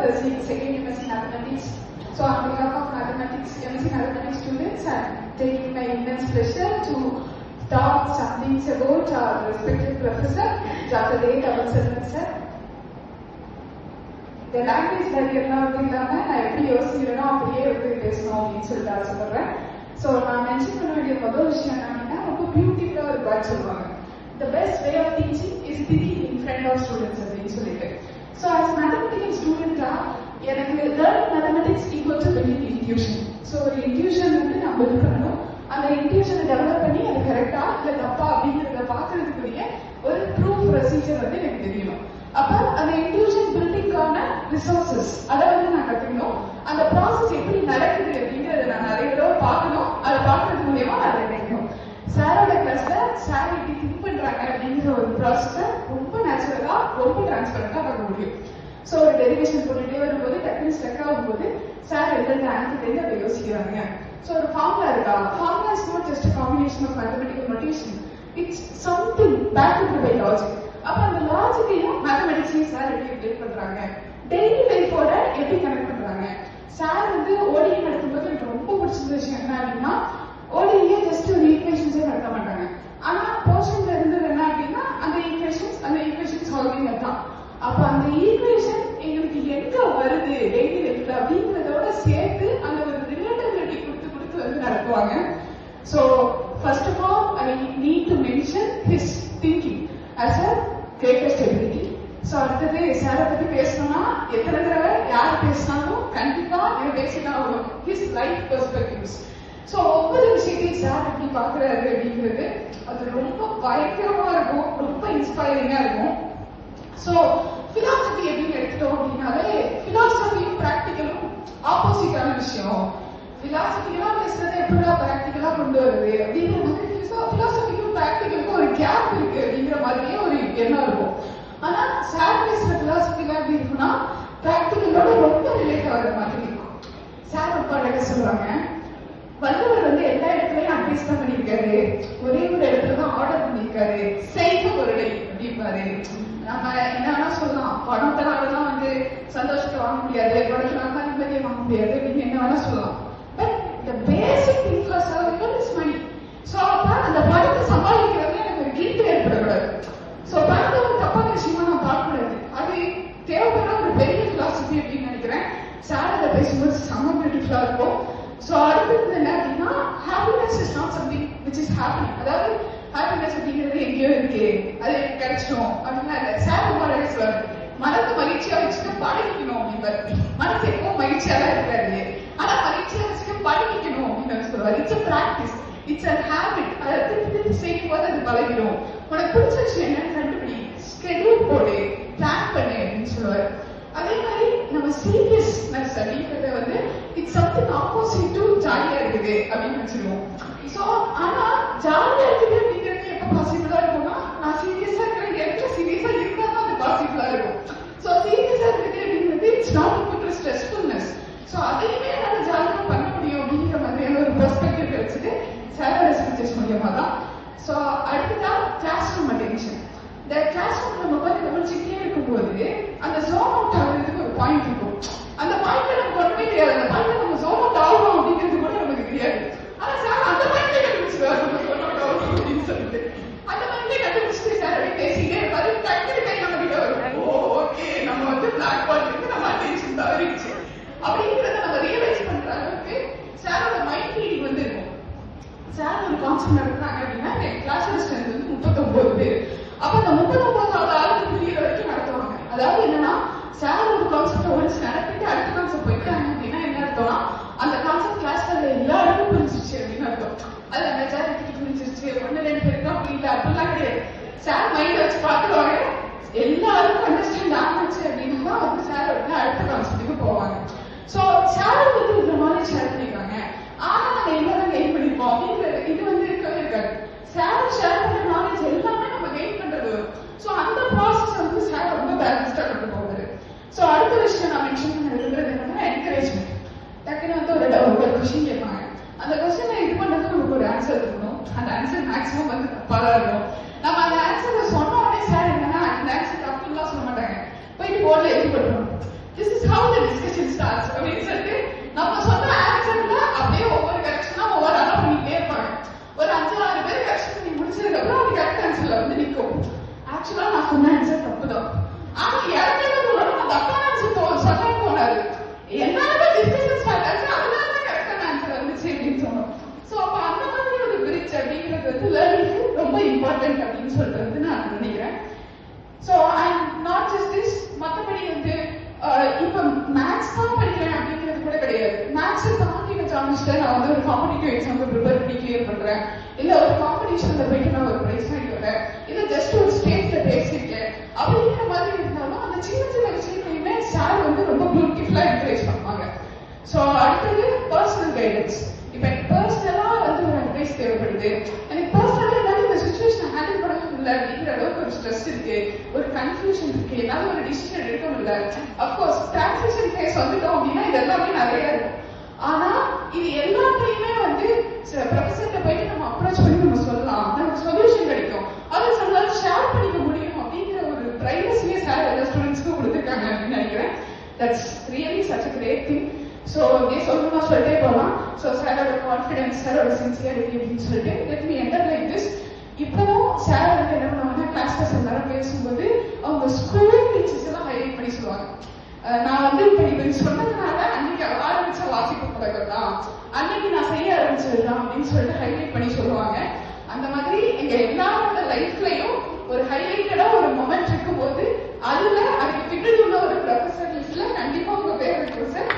the second MSc Mathematics. So on behalf of Mathematics, MSc Mathematics students, I'm taking my immense pleasure to talk some things about our respected professor, Dr. A. Thamizharan sir. The language barrier நான் எப்படி யோசிக்கிறேனோ அப்படியே பேசணும் அப்படின்னு சொல்லிட்டு ஆசைப்படுறேன். So நான் mention பண்ண வேண்டிய முதல் விஷயம் என்னன்னா ரொம்ப பியூட்டிஃபுல்லாக ஒரு வேர்ட் சொல்லுவாங்க. The best way of teaching is thinking in front of students அப்படின்னு சொல்லிட்டு. So as mathematical student எனக்கு learning mathematics equal to building intuition. So ஒரு intuition வந்து நான் build பண்ணணும். அந்த intuition டெவலப் பண்ணி அது கரெக்டா இல்லை தப்பா அப்படிங்கிறத பார்க்கறதுக்குரிய ஒரு ப்ரூஃப் ப்ரொசீஜர் வந்து எனக்கு தெரியணும். அப்ப அந்த இன்ட்யூஷன் பில்டிங்கான ரிசோர்சஸ் அதை வந்து நான் கத்துக்கணும். அந்த ப்ராசஸ் எப்படி நடக்குது அப்படிங்கிறத நான் நிறைய தடவை பார்க்கணும். அதை பார்க்கறது மூலியமா நான் அதை நினைக்கணும். சாரோட கிளாஸ்ல சார் எப்படி திங்க் பண்றாங்க அப்படிங்கிற ஒரு ப்ராசஸை ரொம்ப நேச்சுரலா ரொம்ப டிரான்ஸ்பரண்டா பார்க்க முடியும். ஸோ ஒரு டெரிவேஷன் போட்டுட்டே வரும்போது டக்குனு ஸ்ட்ரக் ஆகும்போது சார் எந்த ஆன்சர் அதை யோசிக்கிறாங்க. ஸோ ஒரு ஃபார்முலா இருக்கா, formula is not just combination of mathematical notation, it's something backed by logic. அப்ப அந்த லாஜிக்கையும் மேத்தமெட்டிக்ஸையும் சார் எப்படி பில்ட் பண்றாங்க, டெய்லி லைஃபோட எப்படி கனெக்ட் பண்றாங்க. சார் வந்து ஓடிஐ நடத்தும்போது எனக்கு ரொம்ப பிடிச்ச விஷயம் என்ன அப்படின்னா, ஓடிஐயே ஜஸ்ட் ஒரு ஈக்குவேஷன்ஸே நடத்த மாட்டாங்க. ஆனா போர்ஷன்ல இருந்தது என்ன அப்படின்னா அந்த ஈக்குவேஷன் சால்விங் தான். அப்ப அந்த ஈக்குவேஷன் எங்களுக்கு எங்க வருது டெய்லி லைஃப்ல அப்படிங்கிறதோட சேர்த்து அந்த ஒரு ரிலேட்டபிலிட்டி கொடுத்து வந்து நடத்துவாங்க. So first of all I need to mention his thinking as a greatest ability. So அடுத்தது சாரை பத்தி பேசணும்னா எத்தனை தடவை யார் பேசினாலும் கண்டிப்பா பேசினா ஆகணும். His life perspectives. ஸோ ஒவ்வொரு விஷயத்தையும் சார் எப்படி பாக்குறாரு அப்படிங்கிறது அது ரொம்ப பயங்கரமா இருக்கும், ரொம்ப இன்ஸ்பைரிங்கா இருக்கும். ஸோ பிலாசபி அப்படின்னு எடுத்துட்டோம் அப்படின்னாலே பிலாசபியும் பிராக்டிக்கலும் ஆப்போசிட்டான விஷயம். பிலாசபிக்கெல்லாம் பேசுறதை எப்படிதான் பிராக்டிக்கலா கொண்டு வருது அப்படிங்கிற மாதிரி பிலாசபிக்கும் பிராக்டிக்கலுக்கும் ஒரு கேப் இருக்கு அப்படிங்கிற மாதிரியே ஒரு எண்ணம் இருக்கும். ஆனா சார் பேசுற பிலாசபிலாம் எப்படி இருக்குன்னா பிராக்டிக்கலோட ரொம்ப ரிலேட் ஆகிற மாதிரி இருக்கும். சார் ரொம்ப அழகா சொல்லுவாங்க, வள்ளுவர் வந்து எல்லா இடத்துலயும் அட்வைஸ் தான் பண்ணியிருக்காரு, ஒரே ஒரு இடத்துல தான் ஆர்டர் பண்ணியிருக்காரு, செய்த பொருளை அப்படிம்பாரு. நம்ம என்ன வேணா சொல்லலாம், பணத்தினாலதான் வந்து சந்தோஷத்தை வாங்க முடியாது, பணத்தினால தான் நிம்மதியை வாங்க முடியாது அப்படின்னு என்ன வேணா சொல்லலாம். But the basic thing for survival is money. So அப்ப அந்த பணத்தை சம்பாதிக்கிறது எனக்கு ஒரு கில்ட் ஏற்படக்கூடாது. ஸோ பணத்தை ஒரு தப்பான விஷயமா நான் பார்க்கக்கூடாது. அது தேவைப்படுற ஒரு பெரிய பிலாசபி அப்படின்னு நினைக்கிறேன். சார் அதை பேசும்போது செம்ம பியூட்டிஃபுல்லா இருக்கும். ஸோ அடுத்தது என்ன அப்படின்னா happiness is not something which is happening. அதாவது ஹாப்பினஸ் அப்படிங்கிறது எங்கேயோ இருக்கு, அது எனக்கு கிடைச்சிடும் அப்படின்னா இல்லை. சார் ரொம்ப அழகா சொல்லுவாரு, மனத்தை மகிழ்ச்சியா வச்சுட்டு பழகிக்கணும் அப்படின்பாரு. மனசு எப்பவும் மகிழ்ச்சியா தான் இருக்காரு, ஆனா மகிழ்ச்சியா வச்சுட்டு பழகிக்கணும் அப்படின்னு சொல்லுவாரு. It's a practice, it's a habit. அதை திருப்பி செய்யும் போது அது பழகிடும். உனக்கு பிடிச்ச விஷயம் என்னன்னு கண்டுபிடி, ஸ்கெடியூல் போடு, பிளான் பண்ணு அப்படின்னு சொல்லுவாரு. அதே மாதிரி நம்ம சீரியஸ்னஸ் அப்படிங்கிறத வந்து இட்ஸ் சம்திங் ஆப்போசிட் டு ஜாலியா இருக்குது அப்படின்னு வச்சிருவோம். ஸோ ஆனா ஜாலியா இருக்குது அப்படிங்கிறது எப்ப பாசிபிளா இருக்கும்னா நான் சீரியஸா இருக்கிற இடத்துல சீரியஸா இருந்தா தான் அது பாசிபிளா இருக்கும். ஸோ சீரியஸா இருக்குது அப்படிங்கிறது it's not equal to stressfulness. So அதையுமே நம்ம ஜாலியா பண்ண முடியும் அப்படிங்கிற மாதிரியான ஒரு பெர்ஸ்பெக்டிவ் வச்சுட்டு சாரோட ஸ்பீச்சஸ் மூலியமா தான். ஸோ அடுத்ததா கிளாஸ் ரூம் அட்டென்ஷன். இந்த கிளாஸ் ரூம் நம்ம பார்த்து கவனிச்சுட்டே இருக்கும்போது அந்த ஜோன் அவுட் ஆகுறதுக்கு ஒரு பாயிண்ட் இருக்கும். அந்த பாயிண்ட்ல நமக்கு ஒன்றுமே தெரியாது, அந்த பாயிண்ட்ல நம்ம ஜோன் அவுட் ஆகும் அப்படிங்கிறது கூட நமக்கு தெரியாது. ஆனா சார் அந்த பாயிண்ட்ல கண்டுபிடிச்சிருவாரு ஜோன் அவுட் ஆகும் அப்படின்னு சொல்லிட்டு. அந்த பாயிண்ட்ல கண்டுபிடிச்சிட்டு சார் அப்படியே பேசிட்டே இருப்பாரு. டக்குனு கை நம்ம கிட்ட வரும், ஓகே நம்ம வந்து பிளாக் பாயிண்ட் நம்ம அட்டென்ஷன் தவறிடுச்சு அப்படிங்கிறத நம்ம ரியலைஸ் பண்ற அளவுக்கு சாரோட மைண்ட் ரீடிங் வந்து இருக்கும். சார் ஒரு கான்செப்ட் நடத்துறாங்க அப்படின்னா கிளாஸோட ஸ்ட்ரென்த் வந்து 39 பேர். அப்ப அந்த 39வது ஆளுக்கு புரியுற வரைக்கும் நடத்துவாங்க. அதாவது என்னன்னா சார் ஒரு கான்செப்ட் ஒன்ஸ் நடத்திட்டு அடுத்த கான்செப்ட் போயிட்டாங்க அப்படின்னா என்ன அர்த்தம்னா அந்த கான்செப்ட் கிளாஸ்ல எல்லாருக்கும் புரிஞ்சிருச்சு அப்படின்னு அர்த்தம். அது அந்த மெஜாரிட்டிக்கு புரிஞ்சிருச்சு, 1-2 பேருக்கு தான் புரியல அப்படிலாம் கிடையாது. சார் மைண்ட் வச்சு பார்த்துருவாங்க, எல்லாருக்கும் அண்டர்ஸ்டாண்ட் ஆகிடுச்சு அப்படின்னு தான் வந்து சார் வந்து அடுத்த கான்செப்ட்டுக்கு போவாங்க. ஸோ சார் வந்து இந்த மாதிரி ஷேர் பண்ணிருக்காங்க, ஆனா நாங்க எல்லாரும் கெயின் பண்ணிருப்போம் அப்படிங்கிற இது வந்து இருக்கவே இருக்காது. சார் ஷேர் பண்ற நாலேஜ் எல்லாமே நம்ம கெயின் பண்றது வரும். ஸோ அந்த ப்ராசஸ் வந்து சார் ரொம்ப பேலன்ஸ்டா கொண்டு போவாரு. ஸோ அடுத்த விஷயம் நான் மென்ஷன் பண்ண விரும்புறது என்னன்னா என்கரேஜ்மெண்ட். டக்குன்னு வந்து ஒரு கொஸ்டின் கேட்பாங்க, அந்த கொஸ்டினை இது பண்றதுக்கு நமக்கு ஒரு ஆன்சர் இருக்கணும். அந்த ஆன்சர் மேக்ஸிமம் வந்து தப்பாதான் இருக்கும். நம்ம அந்த ஆன்சரை சொன்ன உடனே சார் என்னன்னா அந்த ஆன்சர் தப்புலாம் சொல்ல மாட்டாங்க, போயிட்டு போர்டில் எழுதி போட்டுருவோம். திஸ் இஸ் ஹவு த லேர்னிங்க்கு ரொம்ப இம்பார்ட்டன்ட் அப்படின்னு சொல்லிட்டு வந்து நான் நினைக்கிறேன். So and not just this, மற்றபடி வந்து இப்போ மேத்ஸ் தான் படிக்கிறேன் அப்படிங்கிறது கூட கிடையாது. மேத்ஸை தாண்டி வச்சாமிச்சிட்டு நான் வந்து ஒரு காம்படிட்டிவ் எக்ஸாம்பிள் ப்ரிப்பேர் பண்ணி கிளியர் பண்றேன், இல்ல ஒரு காம்படிஷன்ல போயிட்டு நான் ஒரு பிரைஸ் வாங்கி வரேன், இல்ல ஜஸ்ட் ஒரு ஸ்டேஜ்ல பேசியிருக்கேன் அப்படிங்கிற மாதிரி இருந்தாலும் அந்த சின்ன சின்ன விஷயங்களையுமே சார் வந்து ரொம்ப பியூட்டிஃபுல்லா என்கரேஜ் பண்ணுவாங்க. ஸோ அடுத்தது பர்சனல் கைடன்ஸ். இப்போ எனக்கு பர்சனலா வந்து ஒரு அட்வைஸ் தேவைப்படுது, எனக்கு பர்சனலா ஏதாவது இந்த சுச்சுவேஷனை ஹேண்டில் பண்ண முடியல அப்படிங்கிற அளவுக்கு ஒரு ஸ்ட்ரெஸ் இருக்கு, ஒரு கன்ஃபியூஷன் இருக்கு, ஏதாவது ஒரு டிசிஷன் எடுக்க முடியல. அப்கோர்ஸ் டிரான்சிஷன் ஃபேஸ் வந்துட்டோம் அப்படின்னா இது எல்லாமே நிறைய இருக்கும். ஆனா இது எல்லாத்தையுமே வந்து ப்ரொஃபஸர்கிட்ட போயிட்டு நம்ம அப்ரோச் பண்ணி நம்ம சொல்லலாம், நமக்கு சொல்யூஷன் கிடைக்கும், அதை சொல்லலாம், ஷேர் பண்ணிக்க முடியும் அப்படிங்கிற ஒரு பிரைவசியே சார் எல்லா ஸ்டூடெண்ட்ஸ்க்கும் கொடுத்துருக்காங்க அப்படின்னு நினைக்கிறேன். That's really such a great thing. So இதே சொல்லணும்னா சொல்லிட்டே போகலாம். ஸோ சாரோட கான்ஃபிடன்ஸ், சாரோட சின்சியாரிட்டி அப்படின்னு சொல்லிட்டு let me enter like this. இப்போவும் சார் வந்து என்ன பண்ணுவாங்கன்னா கிளாஸ் பர்சன் எல்லாரும் பேசும்போது அவங்க ஸ்கூல் டீச்சர்ஸ் எல்லாம் ஹைலைட் பண்ணி சொல்லுவாங்க. நான் வந்து இப்போ இப்படி சொன்னதுனால அன்னைக்கு ஆரம்பிச்ச வாசிப்பு பழக்கம் தான், அன்னைக்கு நான் செய்ய ஆரம்பிச்சதுதான் அப்படின்னு சொல்லிட்டு ஹைலைட் பண்ணி சொல்லுவாங்க. அந்த மாதிரி எங்க எல்லாரோட லைஃப்லயும் ஒரு ஹைலைட்டடா ஒரு மொமெண்ட் இருக்கும்போது அதுல அதுக்கு பின்னாடி உள்ள ஒரு ப்ரொஃபஸர் லிஸ்ட்ல கண்டிப்பா உங்க பேர் இருக்கும் சார்.